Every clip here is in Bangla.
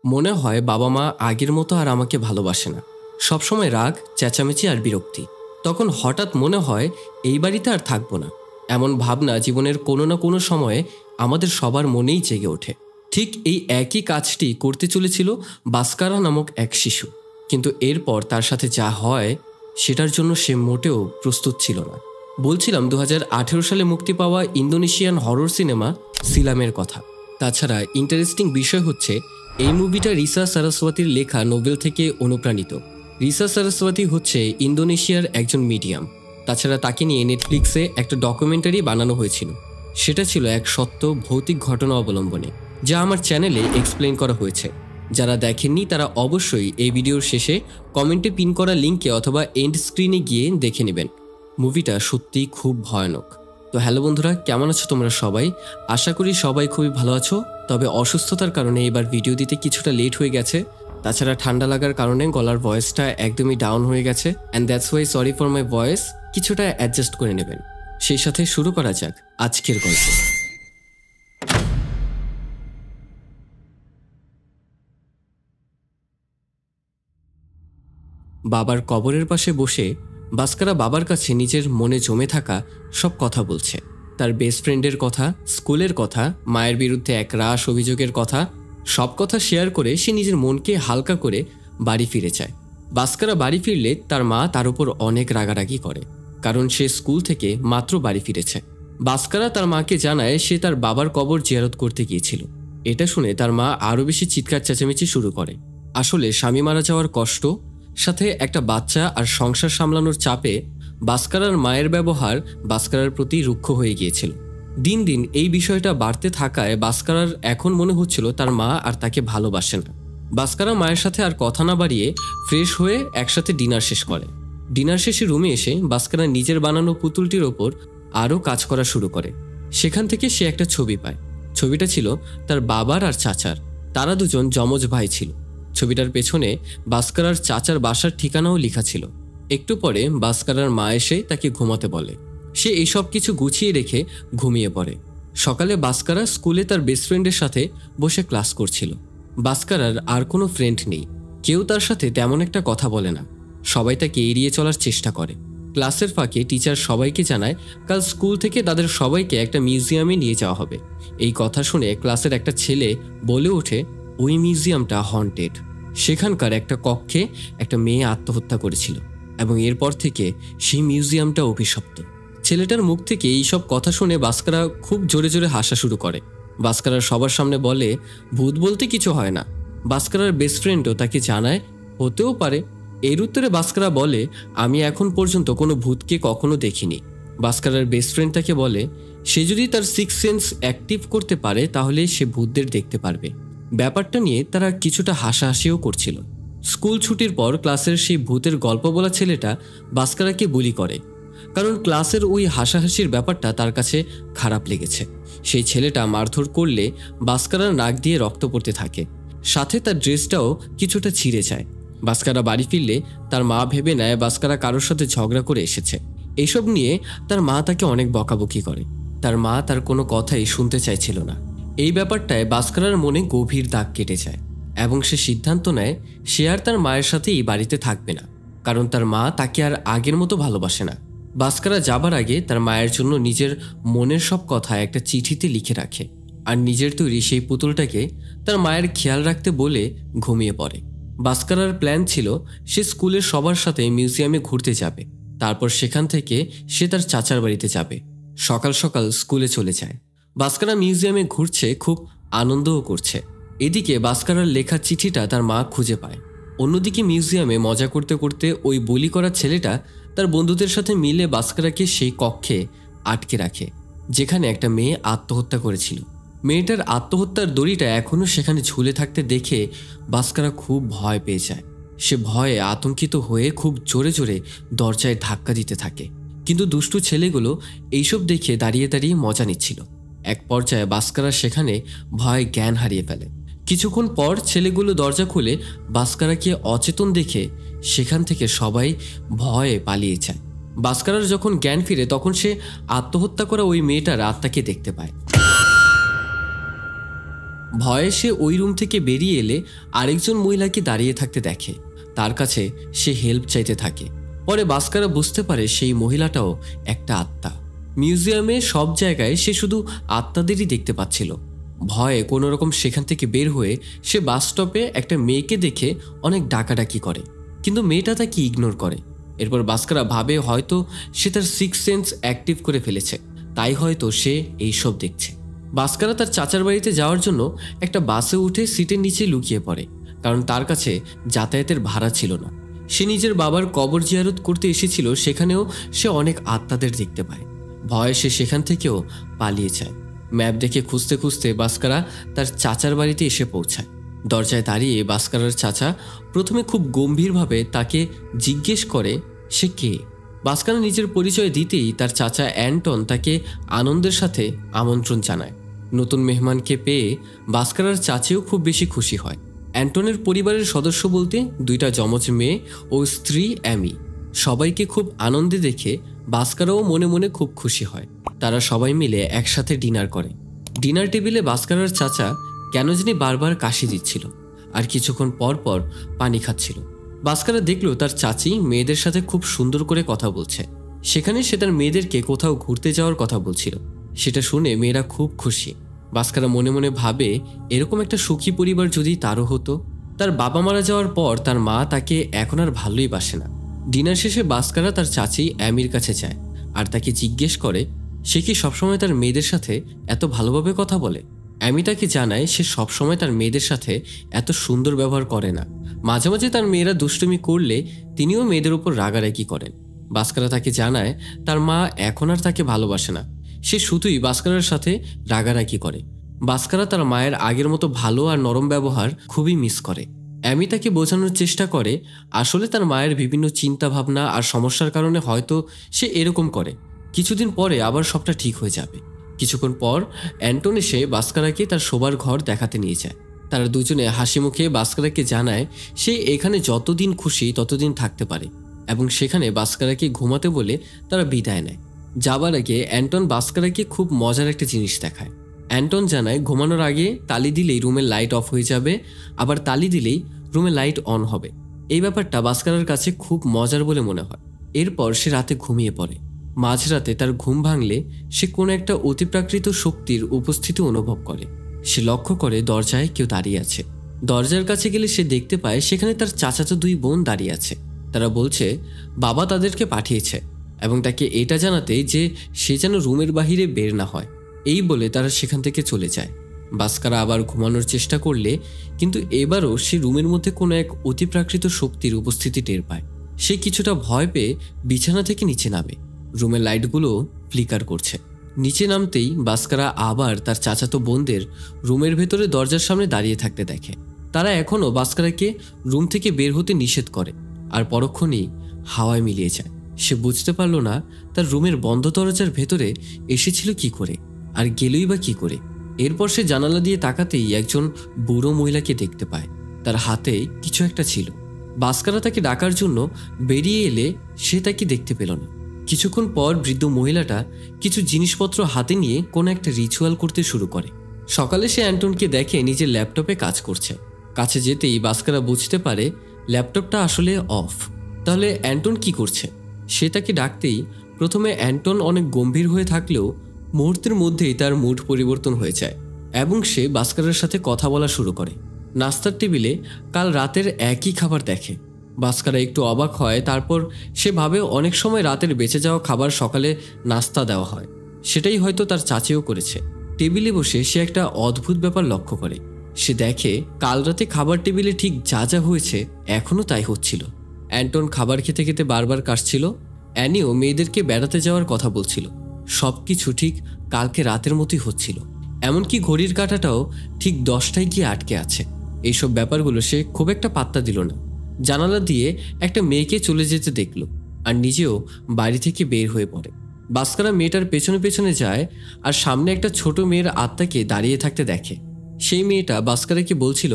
মনে হয় বাবা মা আগের মতো আর আমাকে ভালোবাসে না। সবসময় রাগ, চেঁচামেচি আর বিরক্তি। তখন হঠাৎ মনে হয় এই বাড়িতে আর থাকবো না। এমন ভাবনা জীবনের কোনো না কোনো সময়ে আমাদের সবার মনেই জেগে ওঠে। ঠিক এই একই কাজটি করতে চলেছিল বাস্কারা নামক এক শিশু, কিন্তু এরপর তার সাথে যা হয় সেটার জন্য সে মোটেও প্রস্তুত ছিল না। বলছিলাম 2018 সালে মুক্তি পাওয়া ইন্দোনেশিয়ান হরর সিনেমা সিলামের কথা। তাছাড়া ইন্টারেস্টিং বিষয় হচ্ছে এই মুভিটা রিসা সারস্বতীর লেখা নোবেল থেকে অনুপ্রাণিত। রিসা সারস্বতী হচ্ছে ইন্দোনেশিয়ার একজন মিডিয়াম। তাছাড়া তাকে নিয়ে নেটফ্লিক্সে একটা ডকুমেন্টারি বানানো হয়েছিল। সেটা ছিল এক সত্য ভৌতিক ঘটনা অবলম্বনে, যা আমার চ্যানেলে এক্সপ্লেন করা হয়েছে। যারা দেখেননি তারা অবশ্যই এই ভিডিওর শেষে কমেন্টে পিন করা লিঙ্কে অথবা এন্ড স্ক্রিনে গিয়ে দেখে নেবেন। মুভিটা সত্যিই খুব ভয়ানক। তো হ্যালো বন্ধুরা, কেমন আছো তোমরা সবাই? আশা করি সবাই খুবই ভালো আছো। তবে অসুস্থতার কারণে এবার ভিডিও দিতে কিছুটা লেট হয়ে গেছে। তাছাড়া ঠান্ডা লাগার কারণে গলার ভয়েসটা একদমই ডাউন হয়ে গেছে, and that's why sorry for my voice. কিছুটা অ্যাডজাস্ট করে নেবেন। সেই সাথে শুরু করা যাক আজকের গল্প। বাবার কবরের পাশে বসে বাস্কারা বাবার কাছে নিজের মনে জমে থাকা সব কথা বলছে। তার বেস্ট ফ্রেন্ডের কথা, স্কুলের কথা, মায়ের বিরুদ্ধে এক রাশ অভিযোগের কথা, সব কথা শেয়ার করে সে নিজের মনকে হালকা করে বাড়ি ফিরে যায়। বাস্কারা বাড়ি ফিরলে তার মা তার উপর অনেক রাগারাগি করে, কারণ সে স্কুল থেকে মাত্র বাড়ি ফিরেছে। বাস্কারা তার মাকে জানায় সে তার বাবার কবর জিয়ারত করতে গিয়েছিল। এটা শুনে তার মা আরও বেশি চিৎকার চেঁচামেচি শুরু করে। আসলে স্বামী মারা যাওয়ার কষ্ট, সাথে একটা বাচ্চা আর সংসার সামলানোর চাপে বাস্কারার মায়ের ব্যবহার বাস্কারার প্রতি রুক্ষ হয়ে গিয়েছিল। দিন দিন এই বিষয়টা বাড়তে থাকায় বাস্কারার এখন মনে হচ্ছিল তার মা আর তাকে ভালোবাসে না। বাস্কারা মায়ের সাথে আর কথা না বাড়িয়ে ফ্রেশ হয়ে একসাথে ডিনার শেষ করে। ডিনার শেষে রুমে এসে বাস্কারা নিজের বানানো পুতুলটির ওপর আরও কাজ করা শুরু করে। সেখান থেকে সে একটা ছবি পায়। ছবিটা ছিল তার বাবার আর চাচার। তারা দুজন যমজ ভাই ছিল। ছবিটার পেছনে বাস্কারার চাচার বাসার ঠিকানাও লেখা ছিল। একটু পরে বাস্কারার মা এসে তাকে ঘুমাতে বলে। সে এইসব কিছু গুছিয়ে রেখে ঘুমিয়ে পড়ে। সকালে বাস্কারা স্কুলে তার বেস্ট ফ্রেন্ডের সাথে বসে ক্লাস করছিল। বাস্কারার আর কোনো ফ্রেন্ড নেই, কেউ তার সাথে তেমন একটা কথা বলে না। সবাই তাকে এড়িয়ে চলার চেষ্টা করে। ক্লাসের ফাঁকে টিচার সবাইকে জানায় কাল স্কুল থেকে তাদের সবাইকে একটা মিউজিয়ামে নিয়ে যাওয়া হবে। এই কথা শুনে ক্লাসের একটা ছেলে বলে ওঠে, ওই মিউজিয়ামটা হন্টেড। সেখানকার একটা কক্ষে একটা মেয়ে আত্মহত্যা করেছিল এবং এরপর থেকে সেই মিউজিয়ামটা অভিশপ্ত। ছেলেটার মুখ থেকে এইসব কথা শুনে বাস্কারা খুব জোরে জোরে হাসা শুরু করে। বাস্কারার সবার সামনে বলে, ভূত বলতে কিছু হয় না। বাস্কারার বেস্ট ফ্রেন্ডও তাকে জানায় হতেও পারে। এর উত্তরে বাস্কারা বলে, আমি এখন পর্যন্ত কোনো ভূতকে কখনো দেখিনি। বাস্কারার বেস্ট ফ্রেন্ড তাকে বলে, সে যদি তার সিক্স সেন্স অ্যাক্টিভ করতে পারে তাহলে সে ভূতদের দেখতে পারবে। ব্যাপারটা নিয়ে তারা কিছুটা হাসাহাসিও করছিল। স্কুল ছুটির পর ক্লাসের সেই ভূতের গল্প বলা ছেলেটা বাস্কারাকে বুলি করে, কারণ ক্লাসের ওই হাসাহাসির ব্যাপারটা তার কাছে খারাপ লেগেছে। সেই ছেলেটা মারধর করলে বাস্কারার নাক দিয়ে রক্ত পড়তে থাকে, সাথে তার ড্রেসটাও কিছুটা ছিঁড়ে যায়। বাস্কারা বাড়ি ফিরলে তার মা ভেবে নেয় বাস্কারা কারোর সাথে ঝগড়া করে এসেছে। এইসব নিয়ে তার মা তাকে অনেক বকাবকি করে। তার মা তার কোনো কথাই শুনতে চাইছিল না। এই ব্যাপারটায় বাস্কারার মনে গভীর দাগ কেটে যায় এবং সে সিদ্ধান্ত নেয় সে আর তার মায়ের সাথে এই বাড়িতে থাকবে না, কারণ তার মা তাকে আর আগের মতো ভালোবাসে না। বাস্কারা যাবার আগে তার মায়ের জন্য নিজের মনের সব কথা একটা চিঠিতে লিখে রাখে, আর নিজের তৈরি সেই পুতুলটাকে তার মায়ের খেয়াল রাখতে বলে ঘুমিয়ে পড়ে। বাস্কারার প্ল্যান ছিল সে স্কুলের সবার সাথে মিউজিয়ামে ঘুরতে যাবে, তারপর সেখান থেকে সে তার চাচার বাড়িতে যাবে। সকাল সকাল স্কুলে চলে যায়। বাস্কারা মিউজিয়ামে ঘুরছে, খুব আনন্দও করছে। এদিকে বাস্কারার লেখা চিঠিটা তার মা খুঁজে পায়। অন্যদিকে মিউজিয়ামে মজা করতে করতে ওই বলি করা ছেলেটা তার বন্ধুদের সাথে মিলে বাস্কারাকে সেই কক্ষে আটকে রাখে যেখানে একটা মেয়ে আত্মহত্যা করেছিল। মেয়েটার আত্মহত্যার দড়িটা এখনও সেখানে ঝুলে থাকতে দেখে বাস্কারা খুব ভয় পেয়ে যায়। সে ভয়ে আতঙ্কিত হয়ে খুব জোরে জোরে দরজায় ধাক্কা দিতে থাকে, কিন্তু দুষ্টু ছেলেগুলো এইসব দেখে দাঁড়িয়ে দাঁড়িয়ে মজা নিচ্ছিল। এক পর্যায়ে বাস্কারা সেখানে ভয়ে জ্ঞান হারিয়ে ফেলে। কিছুক্ষণ পর ছেলেগুলো দরজা খুলে বাস্কারাকে অচেতন দেখে সেখান থেকে সবাই ভয়ে পালিয়ে যায়। বাস্কারার যখন জ্ঞান ফিরে তখন সে আত্মহত্যা করা ওই মেয়েটার আত্মাকে দেখতে পায়। ভয়ে সে ওই রুম থেকে বেরিয়ে এলে আরেকজন মহিলাকে দাঁড়িয়ে থাকতে দেখে। তার কাছে সে হেল্প চাইতে থাকে। পরে বাস্কারা বুঝতে পারে সেই মহিলাটাও একটা আত্মা। মিউজিয়ামে সব জায়গায় সে শুধু আত্মাদেরই দেখতে পাচ্ছিল। ভয়ে কোনো রকম সেখান থেকে বের হয়ে সে বাস স্টপে একটা মেয়েকে দেখে অনেক ডাকাডাকি করে, কিন্তু মেয়েটা তাকে ইগনোর করে। এরপর বাস্কারা ভাবে হয়তো সে তার সিক্স সেন্স অ্যাক্টিভ করে ফেলেছে, তাই হয়তো সে এইসব দেখছে। বাস্কারা তার চাচার বাড়িতে যাওয়ার জন্য একটা বাসে উঠে সিটের নিচে লুকিয়ে পড়ে, কারণ তার কাছে যাতায়াতের ভাড়া ছিল না। সে নিজের বাবার কবর জিয়ারত করতে এসেছিল, সেখানেও সে অনেক আত্মাদের দেখতে পায়। ভয়ে সে সেখান থেকেও পালিয়ে যায়। ম্যাপ দেখে খুঁজতে খুঁজতে বাস্কারা তার চাচার বাড়িতে এসে পৌঁছায়। দরজায় দাঁড়িয়ে বাস্কারার চাচা প্রথমে খুব গম্ভীরভাবে তাকে জিজ্ঞেস করে সে কে। বাস্কারা নিজের পরিচয় দিতেই তার চাচা অ্যান্টন তাকে আনন্দের সাথে আমন্ত্রণ জানায়। নতুন মেহমানকে পেয়ে বাস্কারার চাচিও খুব বেশি খুশি হয়। অ্যান্টনের পরিবারের সদস্য বলতে দুইটা যমজ মেয়ে ও স্ত্রী অ্যামি। সবাইকে খুব আনন্দে দেখে বাস্কারাও মনে মনে খুব খুশি হয়। তারা সবাই মিলে একসাথে ডিনার করে। ডিনার টেবিলে বাস্কারার চাচা কেন জানি বারবার কাশি দিচ্ছিল আর কিছুক্ষণ পর পর পানি খাচ্ছিল। বাস্কারা দেখলো তার চাচি মেয়েদের সাথে খুব সুন্দর করে কথা বলছে। সেখানে সে তার মেয়েদেরকে কোথাও ঘুরতে যাওয়ার কথা বলছিল। সেটা শুনে মেয়েরা খুব খুশি। বাস্কারা মনে মনে ভাবে এরকম একটা সুখী পরিবার যদি তারও হতো। তার বাবা মারা যাওয়ার পর তার মা তাকে এখন আর ভালোই বাসে না। ডিনার শেষে বাস্কারা তার চাচি অ্যামির কাছে যায় আর তাকে জিজ্ঞেস করে সে কি সবসময় তার মেয়েদের সাথে এত ভালোভাবে কথা বলে। অ্যামি তাকে জানায় সে সবসময় তার মেয়েদের সাথে এত সুন্দর ব্যবহার করে না, মাঝে মাঝে তার মেয়েরা দুষ্টুমি করলে তিনিও মেয়েদের উপর রাগারাগি করেন। বাস্কারা তাকে জানায় তার মা এখন আর তাকে ভালোবাসে না, সে শুধুই বাস্কারার সাথে রাগারাগি করে। বাস্কারা তার মায়ের আগের মতো ভালো আর নরম ব্যবহার খুবই মিস করে। অ্যামি তাকে বোঝানোর চেষ্টা করে আসলে তার মায়ের বিভিন্ন চিন্তা ভাবনা আর সমস্যার কারণে হয়তো সে এরকম করে, কিছুদিন পরে আবার সবটা ঠিক হয়ে যাবে। কিছুক্ষণ পর অ্যান্টন এসে বাস্কারাকে তার শোবার ঘর দেখাতে নিয়ে যায়। তারা দুজনে হাসি মুখে বাস্কারাকে জানায় সে এখানে যতদিন খুশি ততদিন থাকতে পারে এবং সেখানে বাস্কারাকে ঘুমাতে বলে তারা বিদায় নেয়। যাবার আগে অ্যান্টন বাস্কারাকে খুব মজার একটা জিনিস দেখায়। অ্যান্টন জানায় ঘুমানোর আগে তালি দিলেই রুমের লাইট অফ হয়ে যাবে, আবার তালি দিলেই রুমে লাইট অন হবে। এই ব্যাপারটা বাস্কারার কাছে খুব মজার বলে মনে হয়। এরপর সে রাতে ঘুমিয়ে পড়ে। মাঝরাতে তার ঘুম ভাঙলে সে কোনো একটা অতিপ্রাকৃত শক্তির উপস্থিতি অনুভব করে। সে লক্ষ্য করে দরজায় কেউ দাঁড়িয়ে আছে। দরজার কাছে গেলে সে দেখতে পায় সেখানে তার চাচাতো দুই বোন দাঁড়িয়ে আছে। তারা বলছে বাবা তাদেরকে পাঠিয়েছে এবং তাকে এটা জানাতে যে সে যেন রুমের বাহিরে বের না হয়। এই বলে তারা সেখান থেকে চলে যায়। বাস্কারা আবার ঘুমানোর চেষ্টা করলে কিন্তু এবারও সে রুমের মধ্যে কোনো এক অতিপ্রাকৃত শক্তির উপস্থিতি টের পায়। সে কিছুটা ভয় পেয়ে বিছানা থেকে নিচে নামে। রুমের লাইটগুলো ফ্লিকার করছে। নিচে নামতেই বাস্কারা আবার তার চাচাতো বোনদের রুমের ভেতরে দরজার সামনে দাঁড়িয়ে থাকতে দেখে। তারা এখনও বাস্কারাকে রুম থেকে বের হতে নিষেধ করে আর পরক্ষণেই হাওয়ায় মিলিয়ে যায়। সে বুঝতে পারল না তার রুমের বন্ধ দরজার ভেতরে এসেছিল কি করে আর গেলই বা কি করে। এরপর সে জানালা দিয়ে তাকাতেই একজন বুড়ো মহিলাকে দেখতে পায়। তার হাতে কিছু একটা ছিল। বাস্কারা তাকে ডাকার জন্য বেরিয়ে এলে সে তাকে দেখতে পেল না। কিছুক্ষণ পর বৃদ্ধ মহিলাটা কিছু জিনিসপত্র হাতে নিয়ে কোনো একটা রিচুয়াল করতে শুরু করে। সকালে সে অ্যান্টনকে দেখে নিজের ল্যাপটপে কাজ করছে। কাছে যেতেই বাস্কারা বুঝতে পারে ল্যাপটপটা আসলে অফ। তাহলে অ্যান্টন কি করছে? সে তাকে ডাকতেই প্রথমে অ্যান্টন অনেক গম্ভীর হয়ে থাকলেও মুহূর্তের মধ্যেই তার মুড পরিবর্তন হয়ে যায় এবং সে বাস্কারার সাথে কথা বলা শুরু করে। নাস্তার টেবিলে কাল রাতের একই খাবার দেখে। বাস্কারা একটু অবাক হয়। তারপর সে ভাবে অনেক সময় রাতের বেঁচে যাওয়া খাবার সকালে নাস্তা দেওয়া হয়, সেটাই হয়তো তার চাচিও করেছে। টেবিলে বসে সে একটা অদ্ভুত ব্যাপার লক্ষ্য করে। সে দেখে কাল রাতে খাবার টেবিলে ঠিক যা যা হয়েছে এখনও তাই হচ্ছিল। অ্যান্টন খাবার খেতে খেতে বারবার কাশছিল। অ্যানিও মেয়েদেরকে বেড়াতে যাওয়ার কথা বলছিল। সব কিছু ঠিক কালকে রাতের মতোই হচ্ছিল। এমনকি ঘড়ির কাঁটাটাও ঠিক 10টায় গিয়ে আটকে আছে। এইসব ব্যাপারগুলো সে খুব একটা পাত্তা দিল না। জানালা দিয়ে একটা মেয়েকে চলে যেতে দেখল আর নিজেও বাড়ি থেকে বের হয়ে পড়ে। বাস্কারা মেয়েটার পেছনে পেছনে যায় আর সামনে একটা ছোট মেয়ের আত্মাকে দাঁড়িয়ে থাকতে দেখে। সেই মেয়েটা বাস্কারাকে বলছিল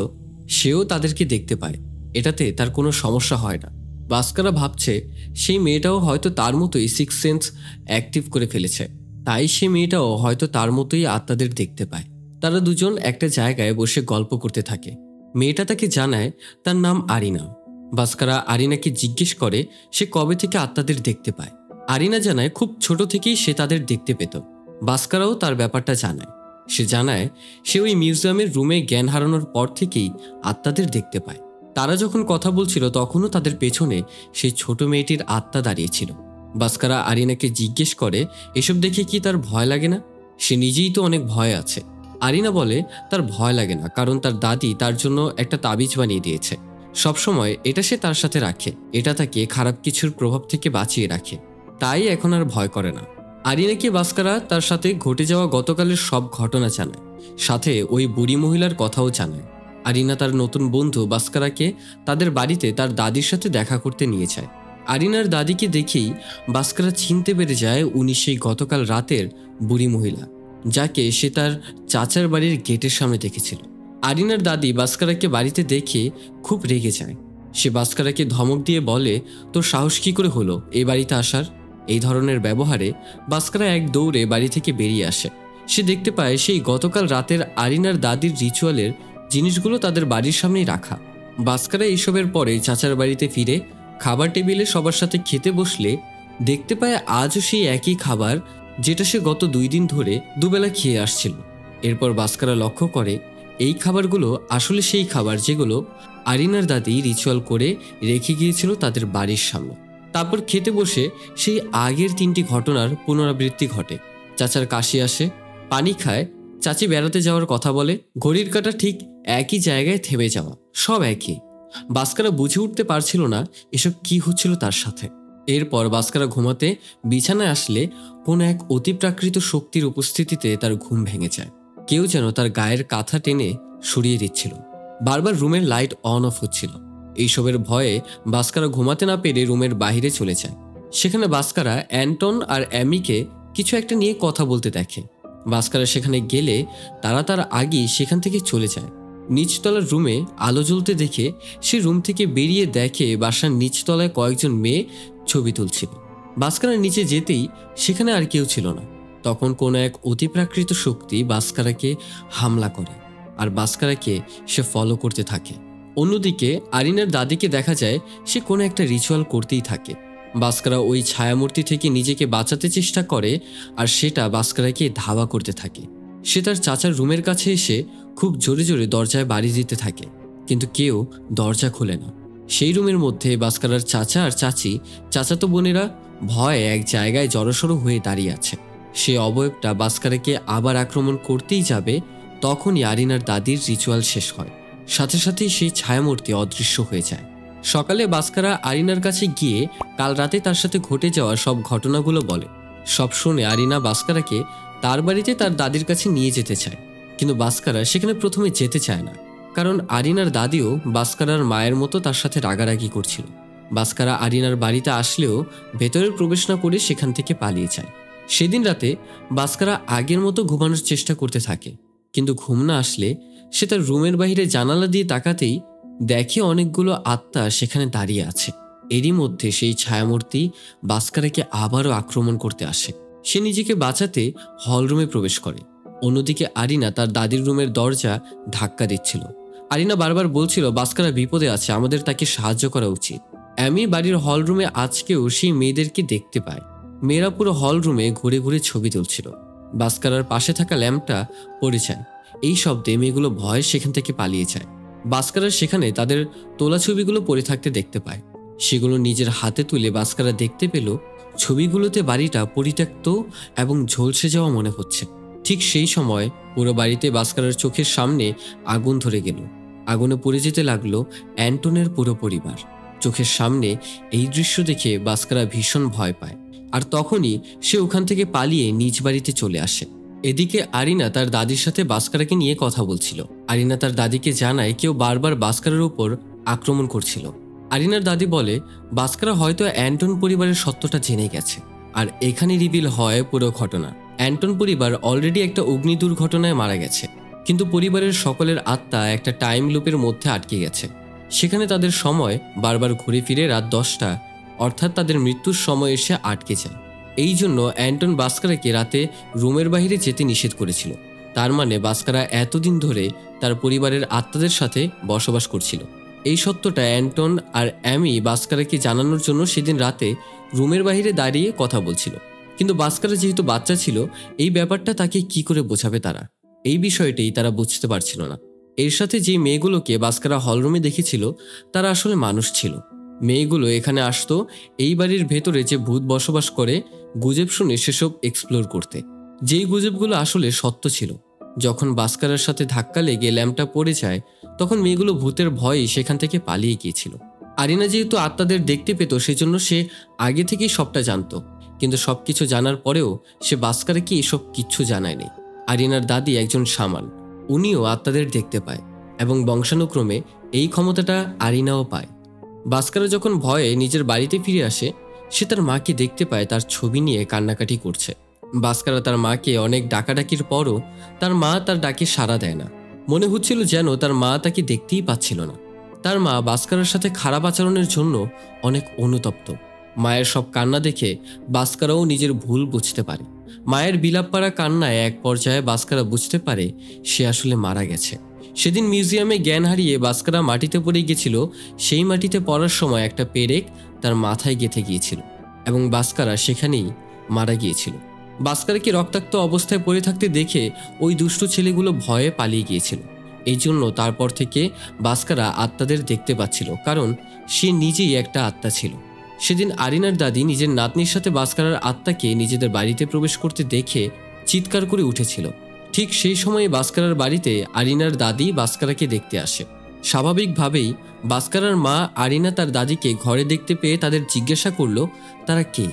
সেও তাদেরকে দেখতে পায়, এটাতে তার কোনো সমস্যা হয় না। বাস্কারা ভাবছে সেই মেয়েটাও হয়তো তার মতোই সিক্স সেন্স অ্যাক্টিভ করে ফেলেছে, তাই সে মেয়েটাও হয়তো তার মতোই আত্মাদের দেখতে পায়। তারা দুজন একটা জায়গায় বসে গল্প করতে থাকে। মেয়েটা তাকে জানায় তার নাম আরিনা। বাস্কারা আরিনাকে জিজ্ঞেস করে সে কবে থেকে আত্মাদের দেখতে পায়। আরিনা জানায় খুব ছোট থেকেই সে তাদের দেখতে পেত। বাস্কারাও তার ব্যাপারটা জানায়। সে জানায় সে ওই মিউজিয়ামের রুমে জ্ঞান হারানোর পর থেকেই আত্মাদের দেখতে পায়। তারা যখন কথা বলছিল তখনও তাদের পেছনে সেই ছোট মেয়েটির আত্মা দাঁড়িয়েছিল। বাস্কারা আরিনাকে জিজ্ঞেস করে এসব দেখে কি তার ভয় লাগে না? সে নিজেই তো অনেক ভয় আছে। আরিনা বলে তার ভয় লাগে না, কারণ তার দাদি তার জন্য একটা তাবিজ বানিয়ে দিয়েছে। সবসময় এটা সে তার সাথে রাখে। এটা তাকে খারাপ কিছুর প্রভাব থেকে বাঁচিয়ে রাখে, তাই এখন আর ভয় করে না। আরিনাকে বাস্কারা তার সাথে ঘটে যাওয়া গতকালের সব ঘটনা জানায়, সাথে ওই বুড়ি মহিলার কথাও জানায়। আরিনা তার নতুন বন্ধু বাস্কারাকে তাদের বাড়িতে তার দাদির সাথে দেখা করতে নিয়ে যায়। আরিনার দাদিকে দেখেই বাস্কারা চিনতে পেরে যায় উনি সেই গতকাল রাতের বুড়ি মহিলা, যাকে সে তার চাচার বাড়ির গেটের সামনে দেখেছিল। আরিনার দাদি বাস্কারাকে বাড়িতে দেখে খুব রেগে যায়। সে বাস্কারাকে ধমক দিয়ে বলে, তোর সাহস কি করে হলো এই বাড়িতে আসার? এই ধরনের ব্যবহারে বাস্কারা এক দৌড়ে বাড়ি থেকে বেরিয়ে আসে। সে দেখতে পায় সেই গতকাল রাতের আরিনার দাদির রিচুয়ালের জিনিসগুলো তাদের বাড়ির সামনেই রাখা। বাস্কারা এইসবের পরে চাচার বাড়িতে ফিরে খাবার টেবিলে সবার সাথে খেতে বসলে দেখতে পায় আজও সেই একই খাবার যেটা সে গত 2 দিন ধরে দুবেলা খেয়ে আসছিল। এরপর বাস্কারা লক্ষ্য করে এই খাবারগুলো আসলে সেই খাবার যেগুলো আরিনার দাদি রিচুয়াল করে রেখে গিয়েছিল তাদের বাড়ির সামনে। তারপর খেতে বসে সেই আগের 3টি ঘটনার পুনরাবৃত্তি ঘটে। চাচার কাশি আসে, পানি খায়, চাচি বেড়াতে যাওয়ার কথা বলে, ঘড়ির কাঁটা ঠিক একই জায়গায় থেমে যাওয়া, সব একই। বাস্কারা বুঝে উঠতে পারছিল না এসব কি হচ্ছিল তার সাথে। এরপর বাস্কারা ঘুমাতে বিছানায় আসলে কোনো এক অতিপ্রাকৃত শক্তির উপস্থিতিতে তার ঘুম ভেঙে যায়। কেউ যেন তার গায়ের কাঁথা টেনে সরিয়ে দিচ্ছিল। বারবার রুমের লাইট অন অফ হচ্ছিল। এইসবের ভয়ে বাস্কারা ঘুমাতে না পেরে রুমের বাইরে চলে যায়। সেখানে বাস্কারা অ্যান্টন আর অ্যামিকে কিছু একটা নিয়ে কথা বলতে দেখে। বাস্কারা সেখানে গেলে তারা তার আগেই সেখান থেকে চলে যায়। নিচতলার রুমে আলো জ্বলতে দেখে সে রুম থেকে বেরিয়ে দেখে বাসার নিচতলায় কয়েকজন মেয়ে ছবি তুলছিল। বাস্কারা নিচে যেতেই সেখানে আর কেউ ছিল না। তখন কোনো এক অতিপ্রাকৃত শক্তি বাস্কারাকে হামলা করে, আর বাস্কারাকে সে ফলো করতে থাকে। অন্যদিকে আরিনার দাদিকে দেখা যায় সে কোনো একটা রিচুয়াল করতেই থাকে। বাস্কারা ওই ছায়ামূর্তি থেকে নিজেকে বাঁচাতে চেষ্টা করে, আর সেটা বাস্কারাকে ধাওয়া করতে থাকে। সে তার চাচার রুমের কাছে এসে খুব জোরে জোরে দরজায় বাড়ি দিতে থাকে, কিন্তু কেউ দরজা খোলে না। সেই রুমের মধ্যে বাস্কারার চাচা আর চাচি, চাচাতো বোনেরা ভয়ে এক জায়গায় জড়সড় হয়ে দাঁড়িয়ে আছে। সে অবয়বটা বাস্কারাকে আবার আক্রমণ করতেই যাবে, তখনই আরিনার দাদির রিচুয়াল শেষ হয়। সাথে সাথেই সেই ছায়ামূর্তি অদৃশ্য হয়ে যায়। সকালে বাস্কারা আরিনার কাছে গিয়ে কাল রাতে তার সাথে ঘটে যাওয়া সব ঘটনাগুলো বলে। সব শুনে আরিনা বাস্কারাকে তার বাড়িতে তার দাদির কাছে নিয়ে যেতে চায়, কিন্তু বাস্কারা সেখানে প্রথমে যেতে চায় না, কারণ আরিনার দাদিও বাস্কারার মায়ের মতো তার সাথে রাগারাগি করছিল। বাস্কারা আরিনার বাড়িতে আসলেও ভেতরে প্রবেশ না করে সেখান থেকে পালিয়ে যায়। সেদিন রাতে বাস্কারা আগের মতো ঘুমানোর চেষ্টা করতে থাকে, কিন্তু ঘুম না আসলে সে তার রুমের বাইরে জানালা দিয়ে তাকাতেই দেখে অনেকগুলো আত্মা সেখানে দাঁড়িয়ে আছে। এরই মধ্যে সেই ছায়ামূর্তি বাস্কারাকে আবারও আক্রমণ করতে আসে। সে নিজেকে বাঁচাতে হলরুমে প্রবেশ করে। অন্যদিকে আরিনা তার দাদির রুমের দরজা ধাক্কা দিচ্ছিল। আরিনা বারবার বলছিল বাস্কারা বিপদে আছে, আমাদের তাকে সাহায্য করা উচিত। অ্যামি বাড়ির হলরুমে আজকেও সেই মেয়েদেরকে দেখতে পায়। মেয়েরা পুরো হলরুমে ঘুরে ঘুরে ছবি তুলছিল। বাস্কারার পাশে থাকা ল্যাম্পটা পড়ে যায়। এই শব্দে মেয়েগুলো ভয়ে সেখান থেকে পালিয়ে যায়। বাস্কারা সেখানে তাদের তোলা ছবিগুলো পড়ে থাকতে দেখতে পায়। সেগুলো নিজের হাতে তুলে বাস্কারা দেখতে পেল ছবিগুলোতে বাড়িটা পরিত্যক্ত এবং ঝলসে যাওয়া মনে হচ্ছে। ঠিক সেই সময় পুরো বাড়িতে বাস্কারার চোখের সামনে আগুন ধরে গেল। আগুনে পুড়ে যেতে লাগলো অ্যান্টনের পুরো পরিবার। চোখের সামনে এই দৃশ্য দেখে বাস্কারা ভীষণ ভয় পায়, আর তখনই সে ওখান থেকে পালিয়ে নিজ বাড়িতে চলে আসে। এদিকে আরিনা তার দাদির সাথে বাস্কারাকে নিয়ে কথা বলছিল। আরিনা তার দাদিকে জানায় কেউ বারবার বাস্কারার উপর আক্রমণ করছিল। আরিনার দাদি বলে বাস্কারা হয়তো অ্যান্টন পরিবারের সত্যটা জেনে গেছে, আর এখানে রিভিল হয় পুরো ঘটনা। অ্যান্টন পরিবার অলরেডি একটা অগ্নি দুর্ঘটনায় মারা গেছে, কিন্তু পরিবারের সকলের আত্মা একটা টাইম লুপের মধ্যে আটকে গেছে। সেখানে তাদের সময় বারবার ঘুরে ফিরে রাত 10টা, অর্থাৎ তাদের মৃত্যুর সময় এসে আটকে যায়। এই জন্য অ্যান্টন বাস্কারাকে রাতে রুমের বাইরে যেতে নিষেধ করেছিল। তার মানে বাস্কারা এতদিন ধরে তার পরিবারের আত্মাদের সাথে বসবাস করছিল। এই সত্যটা অ্যান্টন আর অ্যামি বাস্কারাকে জানানোর জন্য সেদিন রাতে রুমের বাইরে দাঁড়িয়ে কথা বলছিল। কিন্তু বাস্কারা যেহেতু বাচ্চা ছিল, এই ব্যাপারটা তাকে কি করে বোঝাবে তারা, এই বিষয়টাই তারা বুঝতে পারছিল না। এর সাথে যে মেয়েগুলোকে বাস্কারা হলরুমে দেখেছিল তারা আসলে মানুষ ছিল। মেয়েগুলো এখানে আসতো এই বাড়ির ভেতরে যে ভূত বসবাস করে গুজব শুনে সেসব এক্সপ্লোর করতে, যেই গুজবগুলো আসলে সত্য ছিল। যখন বাস্কারার সাথে ধাক্কা লেগে ল্যাম্পটা পড়ে যায় তখন মেয়েগুলো ভূতের ভয়ে সেখান থেকে পালিয়ে গিয়েছিল। আরিনা যেহেতু আত্মাদের দেখতে পেত সেজন্য সে আগে থেকেই সবটা জানতো, কিন্তু সবকিছু জানার পরেও সে বাস্কারাকে এসব কিচ্ছু জানায়নি। আরিনার দাদি একজন শামান, উনিও আত্মাদের দেখতে পায় এবং বংশানুক্রমে এই ক্ষমতাটা আরিনাও পায়। বাস্কারা যখন ভয়ে নিজের বাড়িতে ফিরে আসে সে তার মাকে দেখতে পায় তার ছবি নিয়ে কান্নাকাটি করছে। বাস্কারা তার মাকে অনেক ডাকাডাকির পরও তার মা তার ডাকে সাড়া দেয় না। মনে হচ্ছিল যেন তার মা তাকে দেখতেই পাচ্ছিল না। তার মা বাস্কারার সাথে খারাপ আচরণের জন্য অনেক অনুতপ্ত। মায়ের সব কান্না দেখে বাস্কারাও নিজের ভুল বুঝতে পারে। মায়ের বিলাপ পাড়া কান্নায় এক পর্যায়ে বাস্কারা বুঝতে পারে সে আসলে মারা গেছে। সেদিন মিউজিয়ামে জ্ঞান হারিয়ে বাস্কারা মাটিতে পড়ে গেছিল, সেই মাটিতে পড়ার সময় একটা পেরেক তার মাথায় গেঁথে গিয়েছিল এবং বাস্কারা সেখানেই মারা গিয়েছিল। বাস্কারাকে রক্তাক্ত অবস্থায় পড়ে থাকতে দেখে ওই দুষ্টু ছেলেগুলো ভয়ে পালিয়ে গিয়েছিল। এই জন্য তারপর থেকে বাস্কারা আত্মাদের দেখতে পাচ্ছিল, কারণ সে নিজেই একটা আত্মা ছিল। সেদিন আরিনার দাদি নিজের নাতনির সাথে বাস্কারার আত্মাকে নিজেদের বাড়িতে প্রবেশ করতে দেখে চিৎকার করে উঠেছিল। ঠিক সেই সময়ে বাস্কারার বাড়িতে আরিনার দাদি বাস্কারাকে দেখতে আসে। স্বাভাবিকভাবেই বাস্কারার মা আরিনা তার দাদিকে ঘরে দেখতে পেয়ে তাদের জিজ্ঞাসা করলো তারা কে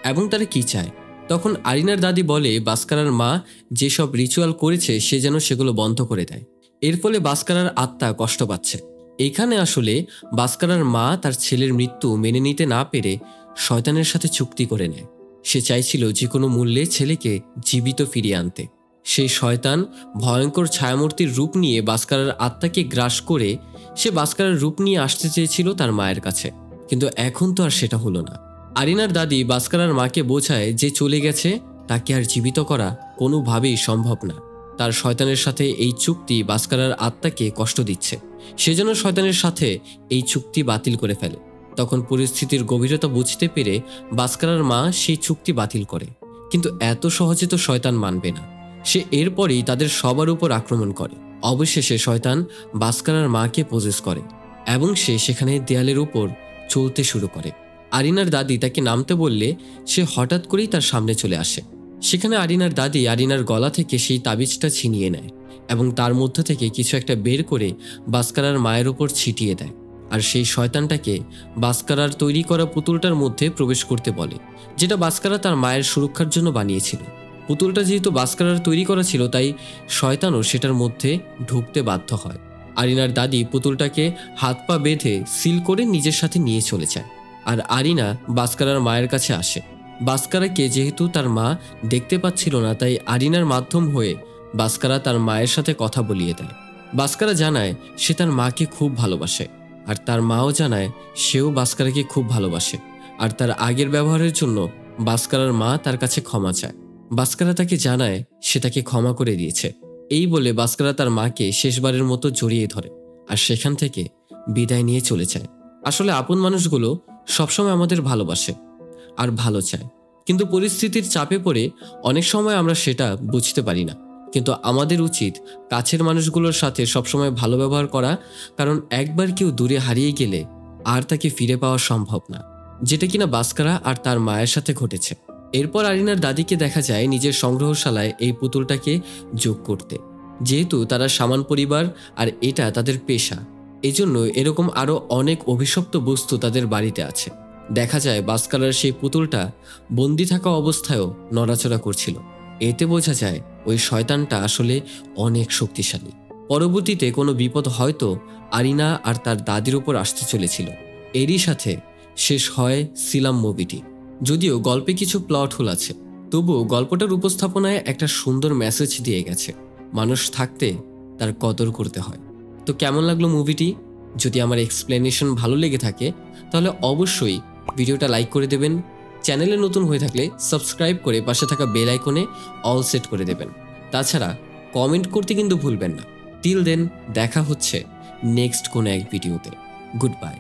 এবং তারা কি চায়। তখন আরিনার দাদি বলে বাস্কারার মা যেসব রিচুয়াল করেছে সে যেন সেগুলো বন্ধ করে দেয়, এর ফলে বাস্কারার আত্মা কষ্ট পাচ্ছে। এখানে আসলে বাস্কারার মা তার ছেলের মৃত্যু মেনে নিতে না পেরে শয়তানের সাথে চুক্তি করে নেয়। সে চাইছিল যে কোনো মূল্যে ছেলেকে জীবিত ফিরিয়ে আনতে। সেই শয়তান ভয়ঙ্কর ছায়ামূর্তির রূপ নিয়ে বাস্কারার আত্মাকে গ্রাস করে সে বাস্কারার রূপ নিয়ে আসতে চেয়েছিল তার মায়ের কাছে, কিন্তু এখন তো আর সেটা হলো না। আরিনার দাদি বাস্কারার মাকে বোঝায় যে চলে গেছে তাকে আর জীবিত করা কোনোভাবেই সম্ভব না। তার শয়তানের সাথে এই চুক্তি বাস্কারার আত্মাকে কষ্ট দিচ্ছে, সেজন্য শয়তানের সাথে এই চুক্তি বাতিল করে ফেলে। তখন পরিস্থিতির গভীরতা বুঝতে পেরে বাস্কারার মা সেই চুক্তি বাতিল করে, কিন্তু এত সহজে তো শয়তান মানবে না। সে এরপরই তাদের সবার উপর আক্রমণ করে। অবশেষে শয়তান বাস্কারার মাকে পজেস করে এবং সে সেখানে দেয়ালের উপর চলতে শুরু করে। আরিনার দাদি তাকে নামতে বললে সে হঠাৎ করেই তার সামনে চলে আসে। সেখানে আরিনার দাদি আরিনার গলা থেকে সেই তাবিজটা ছিনিয়ে নেয় এবং তার মধ্য থেকে কিছু একটা বের করে বাস্কারার মায়ের উপর ছিটিয়ে দেয়, আর সেই শয়তানটাকে বাস্কারার তৈরি করা পুতুলটার মধ্যে প্রবেশ করতে বলে, যেটা বাস্কারা তার মায়ের সুরক্ষার জন্য বানিয়েছিল। পুতুলটা যেহেতু বাস্কারার তৈরি করা ছিল তাই শয়তানও সেটার মধ্যে ঢুকতে বাধ্য হয়। আরিনার দাদি পুতুলটাকে হাত পা বেঁধে সিল করে নিজের সাথে নিয়ে চলে যায়, আর আরিনা বাস্কারার মায়ের কাছে আসে। বাস্কারাকে যেহেতু তার মা দেখতে পাচ্ছিল না তাই আরিনার মাধ্যম হয়ে বাস্কারা তার মায়ের সাথে কথা বলিয়ে দেয়। বাস্কারা জানায় সে তার মাকে খুব ভালোবাসে, আর তার মাও জানায় সেও বাস্কারাকে খুব ভালোবাসে, আর তার আগের ব্যবহারের জন্য বাস্কারার মা তার কাছে ক্ষমা চায়। বাস্কারা তাকে জানায় সে তাকে ক্ষমা করে দিয়েছে। এই বলে বাস্কারা তার মাকে শেষবারের মতো জড়িয়ে ধরে আর সেখান থেকে বিদায় নিয়ে চলে যায়। আসলে আপন মানুষগুলো সবসময় আমাদের ভালোবাসে আর ভালো চায়, কিন্তু পরিস্থিতির চাপে পড়ে অনেক সময় আমরা সেটা বুঝতে পারি না। কিন্তু আমাদের উচিত কাছের মানুষগুলোর সাথে সবসময় ভালো ব্যবহার করা, কারণ একবার কেউ দূরে হারিয়ে গেলে আর তাকে ফিরে পাওয়া সম্ভব না, যেটা কিনা বাস্কারা আর তার মায়ের সাথে ঘটেছে। এরপর আরিনার দাদিকে দেখা যায় নিজের সংগ্রহশালায় এই পুতুলটাকে যোগ করতে। যেহেতু তারা সামান পরিবার আর এটা তাদের পেশা, এজন্য এরকম আরো অনেক অভিশপ্ত বস্তু তাদের বাড়িতে আছে। দেখা যায় বাস্কারার সেই পুতুলটা বন্দি থাকা অবস্থায়ও নড়াচড়া করছিল। এতে বোঝা যায় ওই শয়তানটা আসলে অনেক শক্তিশালী। পরবর্তীতে কোনো বিপদ হয়তো আরিনা আর তার দাদির উপর আসতে চলেছিল। এরই সাথে শেষ হয় সিলাম মুভিটি। যদিও গল্পে কিছু প্লট হোল আছে, তবুও গল্পটার উপস্থাপনায় একটা সুন্দর মেসেজ দিয়ে গেছে, মানুষ থাকতে তার কদর করতে হয়। তো কেমন লাগলো মুভিটি? যদি আমার এক্সপ্লেনেশন ভালো লেগে থাকে তাহলে অবশ্যই ভিডিওটা লাইক করে দেবেন। চ্যানেলে নতুন হয়ে থাকলে সাবস্ক্রাইব করে পাশে থাকা বেল আইকনে অল সেট করে দেবেন। তাছাড়া কমেন্ট করতে কিন্তু ভুলবেন না। টিল দেন দেখা হচ্ছে নেক্সট কোনো এক ভিডিওতে। Good bye.